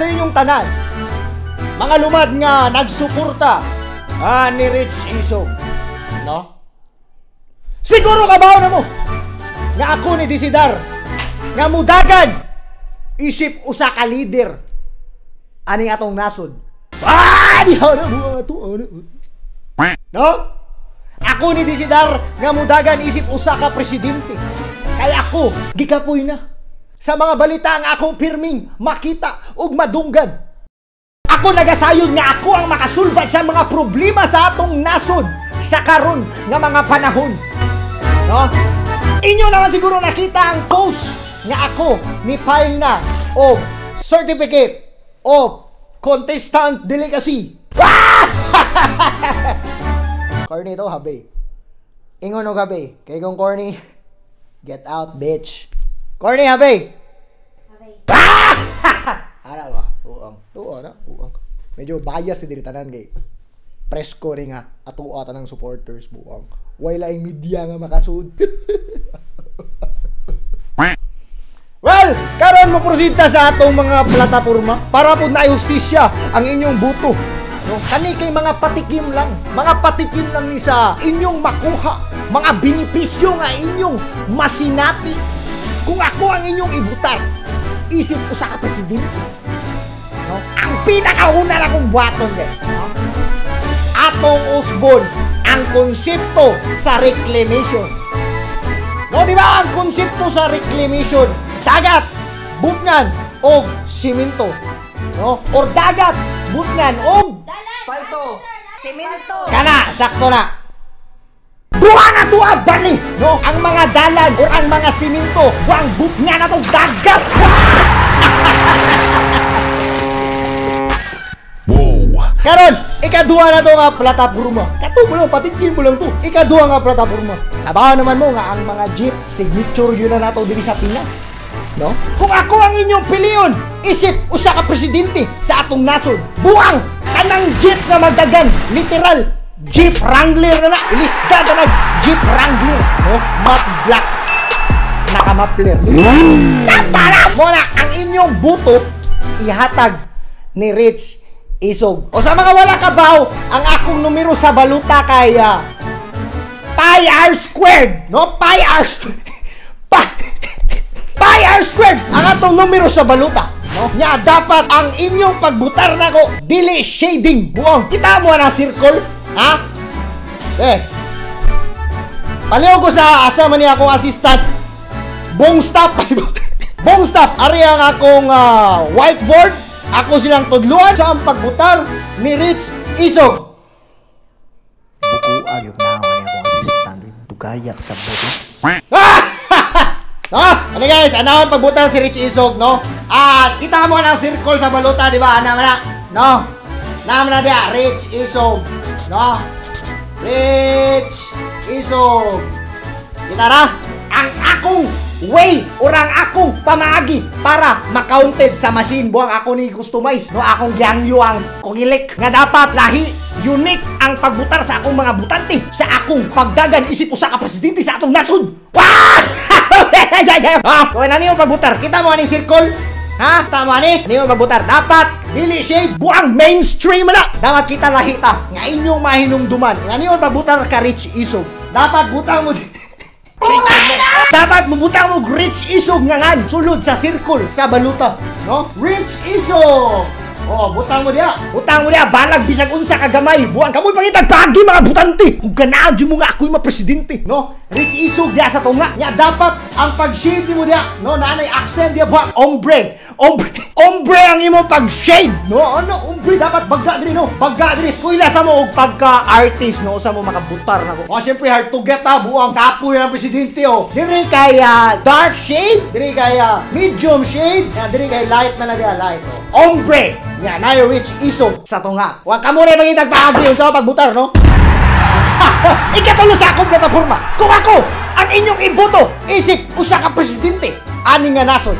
sa inyong tanan, mga lumad nga nagsuporta ni Rich Isog, no? Siguro kabaw na mo nga ako ni Disidar nga mudagan isip usa ka leader aning atong nasod. Diha na mo ato no? Ako ni Disidar nga mudagan isip usa ka presidente. Kaya ako gikapoy na sa mga balita nga akong pirming makita ug madunggan. Ako nagasayod nga ako ang makasulbat sa mga problema sa atong nasod sa karon nga mga panahon. No? Inyo naman siguro nakita ang post nga ako ni file na o certificate of contestant delicacy. Corny to, habi. Ingon o gabi. Kay kong corny, get out, bitch. Corny, habi. Ano ba? Uang. Medyo bias si diritanan kay presko rin nga atuatan ng supporters buang. Wala yung media nga makasud. Well, karon mo prosita sa atong mga plataporma para po na justisya ang inyong buto. No? Kani kay mga patikim lang ni sa inyong makuha, mga benepisyo nga inyong masinati. Kung ako ang inyong ibutar, isip ko sa presidente. No? Ang pinakauna na kong buhaton, guys. No? Atong usbon ang konsepto sa reclamation. No, di ba ang konsepto sa reclamation? Dagat, butngan, o simento. No? Or dagat, butngan, o palto, simento. Kana, sakto na. Duha na tuwa, bali. No? Ang mga dalan or ang mga simento, ang butngan na itong dagat. Karon, ikaduha na to nga plataporma. Kato mo lang, patingin mo lang to. Ikaduha nga plataporma. Nabaho naman mo nga ang mga jeep, signature yun na nato diri sa Pinas. No? Kung ako ang inyong piliyon, isip usa ka presidente sa atong nasod. Buang! Kanang jeep na magdagan. Literal, Jeep Wrangler na na. Ilisda na Jeep Wrangler. No? Matte black. Nakamapler. Sa para mo na ang inyong buto, ihatag ni Rich Isog. O sa mga wala kabaw, ang akong numero sa baluta kay Pi R squared. No? Pi R Pi R squared ang atong numero sa baluta. No? Nya dapat ang inyong pagbutar na ko dili shading. Buong. Kita mo na circle? Ha? Paliw ko sa asama niya akong assistant. Bong stop. Bong stop. Ari ang akong whiteboard. Ako silang tudluan sa ang pagbutar ni Rich Isog. Buku ayok na ako niya kung assistant. Tugayak sa buto. Ano guys, ano ang pagbutar si Rich Isog, no? Kita mo ng circle sa baluta, di ba? Ano na? No? Naman na dia, Rich Isog. No? Rich Isog. Kita na? Ang akong way or ang akong pamaagi para ma-counted sa machine. Buang ako ni customize. No? Akong gihangyo ang kugilik nga dapat lahi unique ang pagbutar sa akong mga butante sa akong pagdagan isip usa ka presidente sa atong nasod. Kung ano yung pagbutar, kita mo aning circle? Ha? Tama ni? Ano yung pagbutar? Dapat dili shade guang mainstream na. Dapat kita lahita nga inyong mahinumduman. Ano yung pagbutar ka Rich Isog? Dapat butang mo dapat mabutang mo Rich Isog nga ngan sulod sa circle sa baluta, no? Rich Isog. Butang mo dia. Butang mo dia balag bisag unsa ka gamay. Buang kamoy pangitag pagi mga butante. Kung ganahan mo nga ako'y mapresidente, no? Rich Isog dia sa tunga. Nya dapat ang pag-shade mo dia, no? Nanay accent dia buang ombre. Ombre ang imo pag-shade, no? Ano ombre dapat bagga diri, no? Bagga diri eskwela sa mo og pagka-artist, no? Sa mo makabutar nako. Syempre hard to get buang kapoy ang presidente Diri kay dark shade, diri kay medium shade, diri kay light na dia light. Ombre. Nya nayo Rich Isog sa tunga. Wa kamo rin mangitag paagi sa pagbutar, no? Ikatulo sa akong plataforma. Kung ako ang inyong iboto, isip usa ka presidente ani nga nasod.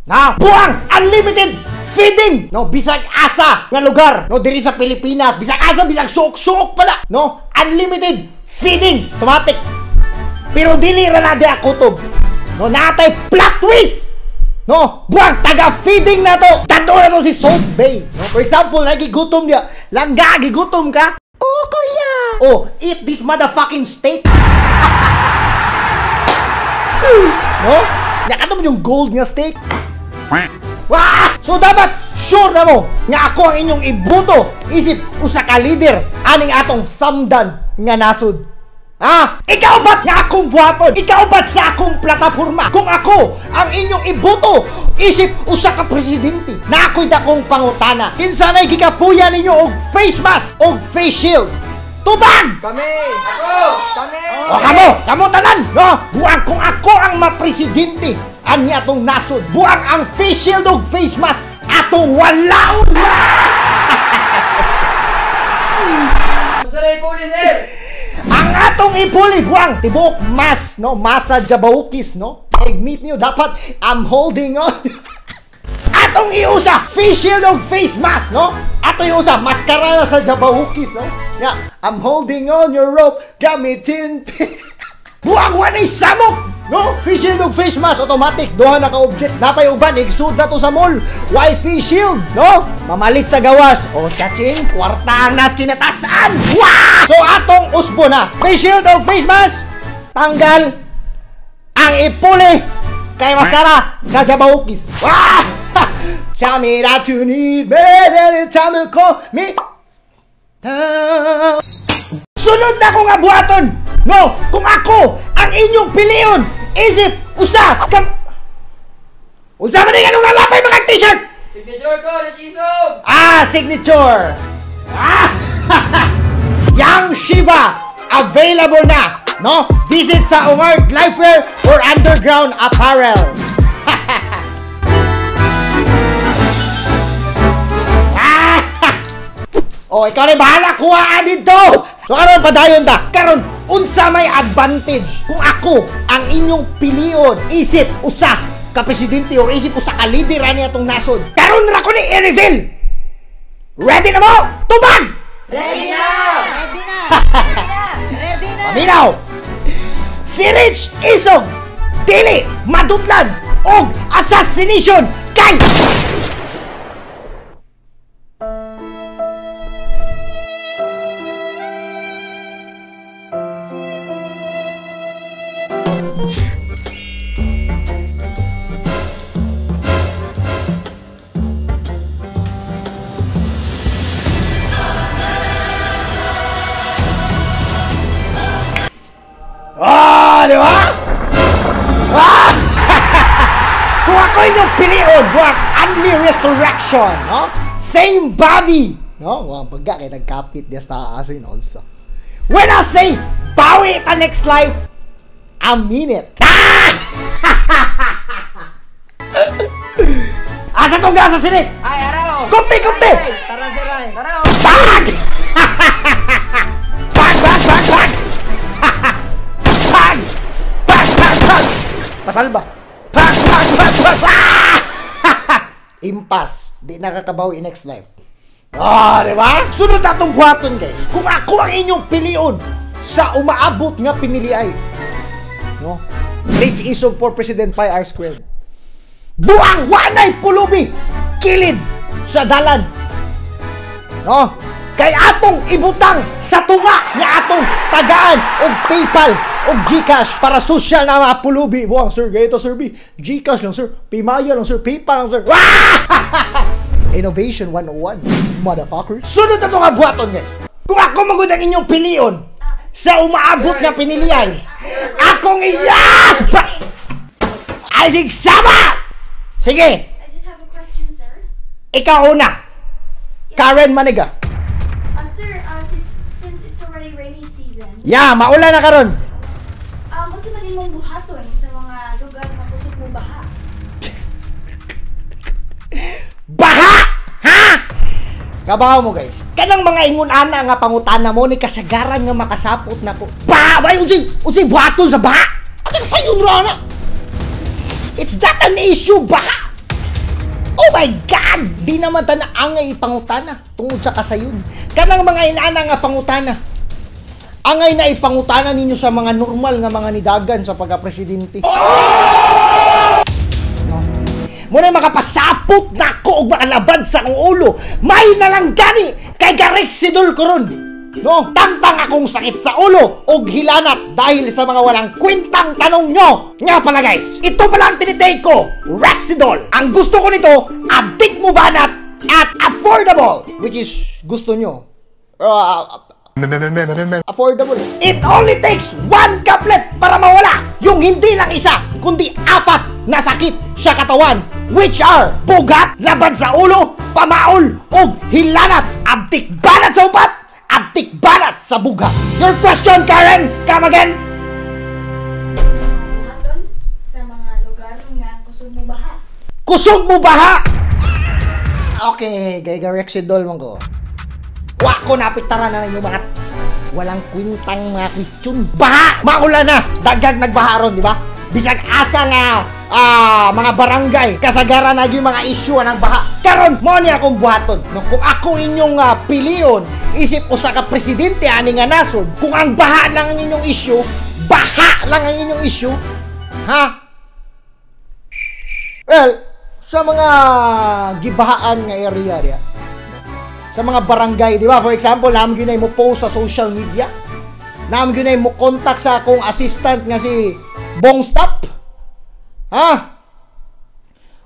Na buang unlimited feeding, no? Bisag asa nga lugar, no? Diri sa Pilipinas, bisag asa, bisag suok-suok pala, no? Unlimited feeding, automatic. Pero dili ra na di akutob. No, natay plot twist. No, buwang taga-feeding na to. Tando na to si Salt Bay. No? For example, nagigutom niya. Langga, gigutom ka? Oh, kuya. Oh, eat this motherfucking steak. No? Nakata mo yung gold nga steak? Wah! So dapat sure na mo nga ako ang inyong ibuto isip usa ka leader aning atong samdan nga nasud. Ha? Ikaw ba't nga akong buhaton? Ikaw ba't sa akong plataforma? Kung ako ang inyong ibuto isip usa ka presidente na ako'y dakong pangutana, kinsanay gikapuya ninyo og face mask og face shield. Tubag! Kami! Ako! Kami! O kamo tanan! No? Buang kung ako ang mapresidente ani atong nasod, buang ang face shield og face mask atong walaon! Masaray po, sir! Ang atong ipuli, buang tibok mas, no? Masa Jabaukis, no? Meet niyo, dapat I'm holding on. Atong iusa, face shield og face mask, no? Ato iusa, maskara na sa Jabaukis, no? Yeah, I'm holding on your rope, gamitin. Buang wanay samok, no? Face shield og face mask, automatic, duha na ka-object. Napay uban, igsud na to sa mall. Why face shield, no? Mamalit sa gawas. O, chaching, kwarta ang nas kinatasan. Wow! So, atong usbo na. Face shield og face mask, tanggal. Ang ipuli kay maskara sa Jabaukis. Wow! Tell me that you need me anytime you call me. Sunod na ko nga buhaton. No, kung ako ang inyong piliyon, isip, usa man yung anong lalapay mga t-shirt. Signature ko, Nashisob! Signature. Young Shiva, available na. No, visit sa Umart Lifewear or Underground Apparel. Oh, ikaw rin bahala, kuhaan dito! So, karon padayon ta. Karon, unsa may advantage kung ako ang inyong piliyon, isip usa ka presidente or isip usa ka leader ani atong nasod. Karon ra ko ni i-reveal. Ready na mo? Tubag! Ready na! Ready na! Ready na! Paminaw! Si Rich Isog, dili, madutlan, og assassination kay... Di ba? Kung ako yung piliyon, buwag only resurrection, no? Same body, no? Wow, pagka kayo nagkapit, diya sa asin also. When I say, bawi ta next life, I mean it. Asa tong gasa sinik? Ay, araw! Kumti! Tara, sir, ay! Araw! Bag! Bag! Pasalba. Pag! Impas. Di nakakabawi next life. Di ba? Sunod na itong buhaton, guys. Kung ako ang inyong piliyon sa umaabot nga piniliay. No? Rich Isog for President 5R squared. Buang wanay pulubi. Kilid sa dalan. No? Kay atong ibutang sa tunga nga atong tagaan og PayPal og GCash para social na mga pulubi. Buang, sir, ganito, sir, B. GCash lang, sir. Paymaya lang, sir. PayPal lang, sir. Innovation 101, motherfuckers. Sunod na ito nga buhaton, guys. Kung ako magod ang inyong piliyon sa umaabot nga pinilian, akong iyas! Ay, sigsama! Sige, I just have a question, sir. ikaw una. Karen Maniga. Sir, since it's already rainy season, Ya, maula na karon. unsa man imong buhaton sa mga lugar na kusog mo baha? Baha! Ha? Kabaw mo, guys. Kanang mga ingon-ana nga pangutana mo ni kasagaran nga makasapot na ko. Baha! Bay, unsay buhaton sa baha? Anong sayon ro na? It's not an issue, baha! Oh my God! Di naman ta na angay ipangutana tungod sa kasayon. Kanang mga inana nga pangutana. Angay na ipangutana ninyo sa mga normal nga mga nidagan sa pagka-presidente. No? Muna makapasapot na ko og makalabad sa akong ulo. May nalang gani kay Garexidol ko ron. No, tangtang akong sakit sa ulo og hilanat dahil sa mga walang kwentang tanong nyo. Nga pala guys, ito pala ang tinitake ko, Rexidol. Ang gusto ko nito, abdik mo banat at affordable, which is gusto nyo. Affordable. It only takes 1 caplet para mawala yung hindi lang isa, kundi 4 na sakit sa katawan, which are bugat, labad sa ulo, pamaol, og hilanat. Abdik banat sa upat, abdik banat sa buga. Your question, Karen, come again. Buhaton sa mga lugar nga kusog mo baha. Kusog mo baha. Okay, kay Garexidol mong ko. Wa ko napiktaran na ninyo mga walang kwintang mga question. Baha! Maula na! Dagag nagbaha ron, di ba? Bisag asa nga mga barangay, kasagaran na yung mga issue ng baha. Karon, mo niya akong buhaton. No, kung ako inyong piliyon, isip usa ka presidente ani nga nasod, kung ang baha lang ang inyong issue, baha lang ang inyong issue, ha? Well, sa mga gibahaan nga area diya, sa mga barangay, di ba? For example, naman ginay mo post sa social media. Naman ginay mo contact sa akong assistant nga si Bongstop. Ha?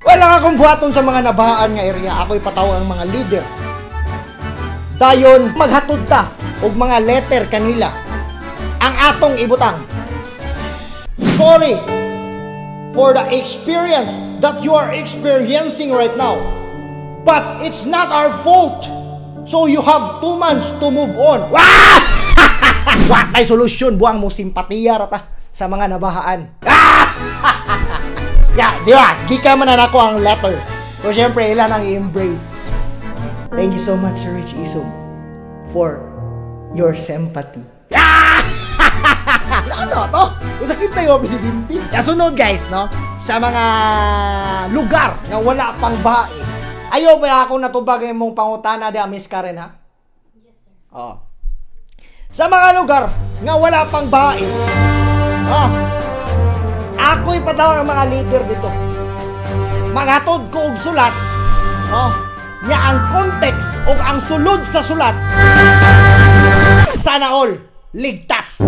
Wala akong buhaton sa mga nabahaan nga area. Ako ipataw ang mga leader. Dayon, maghatod ta og mga letter kanila. Ang atong ibutang. Sorry for the experience that you are experiencing right now. But it's not our fault. So you have 2 months to move on. Wah! What ay solusyon? Buang mo simpatiya rata sa mga nabahaan. Yeah, di ba? Gika man na ako ang letter. So syempre, ilan ang i-embrace. Thank you so much, Sir Rich Isog, for your sympathy. Ano to? Sakit na yung presidente. Kasunod guys, no? Sa mga lugar na wala pang baha. Ayaw ba ako natubag mong pangutana di Miss Karen, ha? Yes, sir. Oo. Sa mga lugar nga wala pang bae, ako'y pataw ang mga leader dito. Maghatod ko og sulat, nga ang context o ang sulod sa sulat, sana all ligtas.